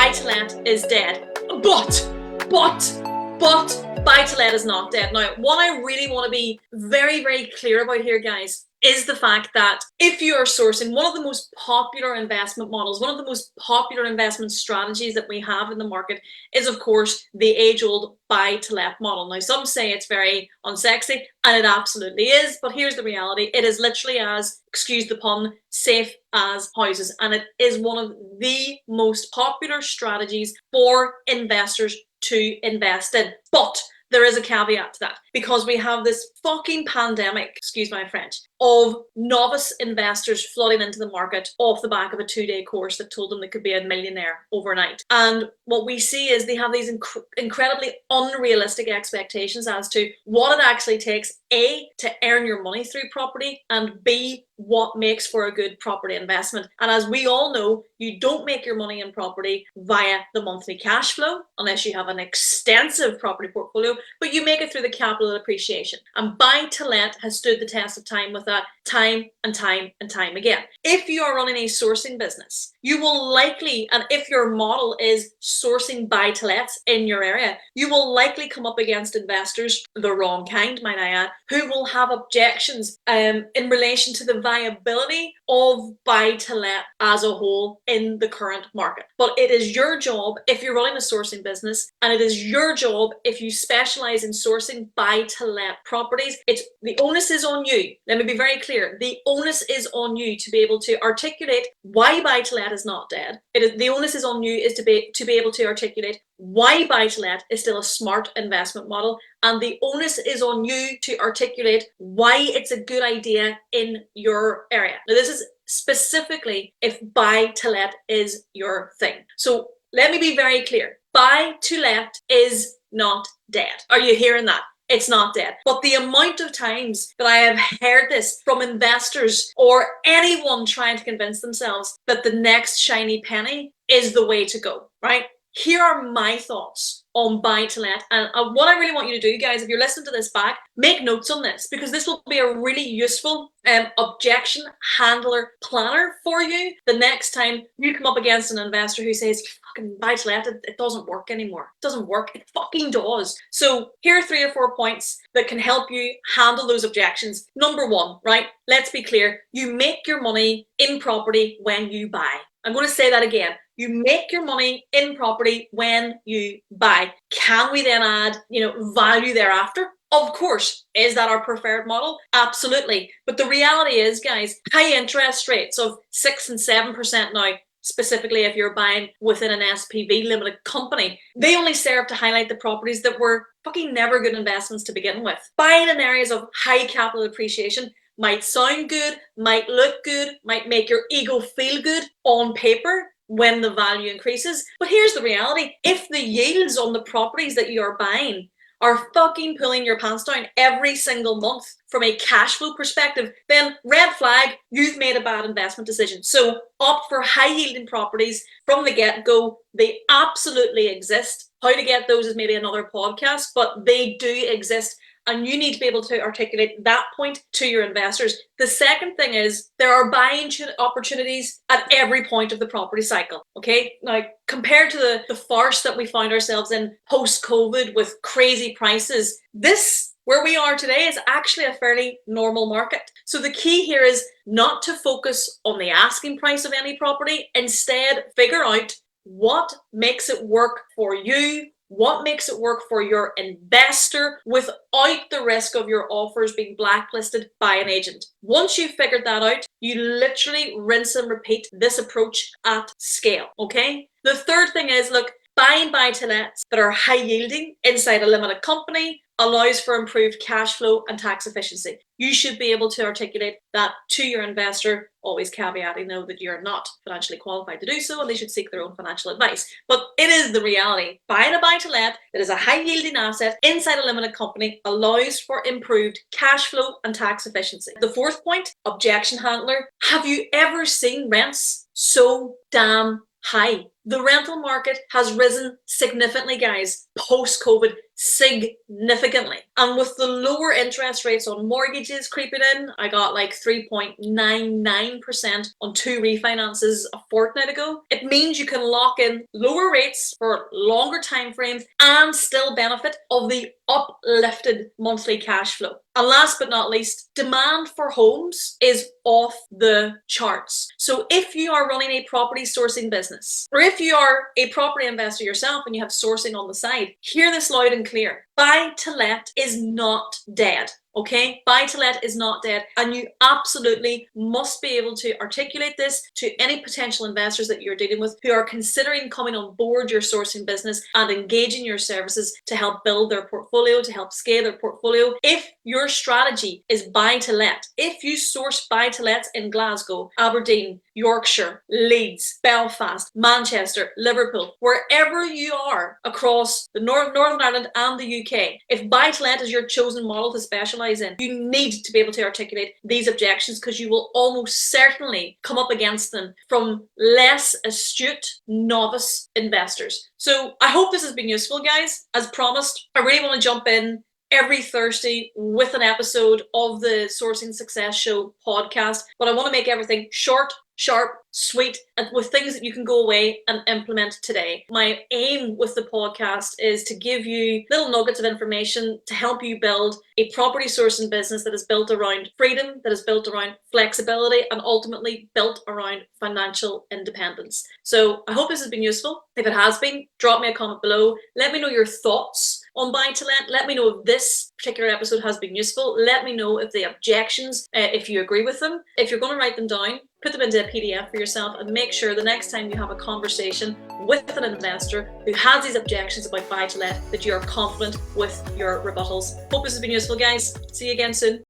buy-to-let is dead. But buy-to-let is not dead. Now, what I really want to be very, very clear about here, guys, is the fact that if you are sourcing one of the most popular investment models, one of the most popular investment strategies that we have in the market is, of course, the age-old buy-to-let model. Now, some say it's very unsexy, and it absolutely is, but here's the reality. It is literally as, excuse the pun, safe as houses, and it is one of the most popular strategies for investors to invest in. But there is a caveat to that, because we have this fucking pandemic, excuse my French, of novice investors flooding into the market off the back of a 2-day course that told them they could be a millionaire overnight. And what we see is they have these incredibly unrealistic expectations as to what it actually takes, A, to earn your money through property, and B, what makes for a good property investment. And as we all know, you don't make your money in property via the monthly cash flow unless you have an extensive property portfolio, but you make it through the capital appreciation. And buy-to-let has stood the test of time with that time and time and time again. If you are running a sourcing business, you will likely, and if your model is sourcing buy-to-lets in your area, you will likely come up against investors, the wrong kind, might I add, who will have objections in relation to the viability of buy-to-let as a whole in the current market. But it is your job if you're running a sourcing business, and it is your job if you specialize in sourcing buy-to-let properties. The onus is on you. Let me be very clear. The onus is on you to be able to articulate why buy-to-let is not dead. The onus is on you is to be able to articulate why buy-to-let is still a smart investment model, and the onus is on you to articulate why it's a good idea in your area. Now, this is specifically if buy-to-let is your thing. So let me be very clear. Buy-to-let is not dead. Are you hearing that? It's not dead. But the amount of times that I have heard this from investors or anyone trying to convince themselves that the next shiny penny is the way to go, right? Here are my thoughts on buy-to-let, and what I really want you to do, guys, if you're listening to this back, make notes on this, because this will be a really useful objection handler planner for you the next time you come up against an investor who says, fucking buy-to-let, it doesn't work anymore. It doesn't work. It fucking does. So here are 3 or 4 points that can help you handle those objections. Number 1, right? Let's be clear. You make your money in property when you buy. I'm going to say that again. You make your money in property when you buy. Can we then add, value thereafter? Of course. Is that our preferred model? Absolutely. But the reality is, guys, high interest rates of 6 and 7% now, specifically if you're buying within an SPV limited company, they only serve to highlight the properties that were fucking never good investments to begin with. Buying in areas of high capital appreciation might sound good, might look good, might make your ego feel good on paper when the value increases. But here's the reality. If the yields on the properties that you are buying are fucking pulling your pants down every single month from a cash flow perspective, then red flag, you've made a bad investment decision. So opt for high yielding properties from the get-go. They absolutely exist. How to get those is maybe another podcast, but they do exist. And you need to be able to articulate that point to your investors. The second thing is there are buying opportunities at every point of the property cycle. Okay, now compared to the farce that we found ourselves in post-COVID with crazy prices, this where we are today is actually a fairly normal market. So the key here is not to focus on the asking price of any property. Instead, figure out what makes it work for you, what makes it work for your investor without the risk of your offers being blacklisted by an agent. Once you've figured that out, you literally rinse and repeat this approach at scale, okay? The third thing is, look, buying buy-to-lets that are high yielding inside a limited company allows for improved cash flow and tax efficiency. You should be able to articulate that to your investor, always caveating though that you're not financially qualified to do so and they should seek their own financial advice. But it is the reality. Buying a buy-to-let that is a high yielding asset inside a limited company allows for improved cash flow and tax efficiency. The fourth point, objection handler. Have you ever seen rents so damn high? The rental market has risen significantly, guys, post-COVID, significantly. And with the lower interest rates on mortgages creeping in, I got like 3.99% on 2 refinances a fortnight ago. It means you can lock in lower rates for longer time frames and still benefit of the uplifted monthly cash flow. And last but not least, demand for homes is off the charts. So if you are running a property sourcing business, or if you are a property investor yourself and you have sourcing on the side, hear this loud and clear. Buy to let is not dead. Okay, buy to let is not dead, and you absolutely must be able to articulate this to any potential investors that you're dealing with who are considering coming on board your sourcing business and engaging your services to help build their portfolio, to help scale their portfolio. If your strategy is buy to let, if you source buy to lets in Glasgow, Aberdeen, Yorkshire, Leeds, Belfast, Manchester, Liverpool, wherever you are across the Northern Ireland and the UK, if buy to let is your chosen model to specialize in, you need to be able to articulate these objections, because you will almost certainly come up against them from less astute novice investors. So I hope this has been useful, guys. As promised, I really want to jump in every Thursday with an episode of the Sourcing Success Show podcast, but I want to make everything short, sharp, sweet, and with things that you can go away and implement today. My aim with the podcast is to give you little nuggets of information to help you build a property sourcing business that is built around freedom, that is built around flexibility, and ultimately built around financial independence. So I hope this has been useful. If it has been, drop me a comment below. Let me know your thoughts on buy to let. Let me know if this particular episode has been useful. Let me know if the objections, if you agree with them. If you're going to write them down, put them into a PDF for yourself, and make sure the next time you have a conversation with an investor who has these objections about buy to let, that you are confident with your rebuttals. Hope this has been useful, guys. See you again soon.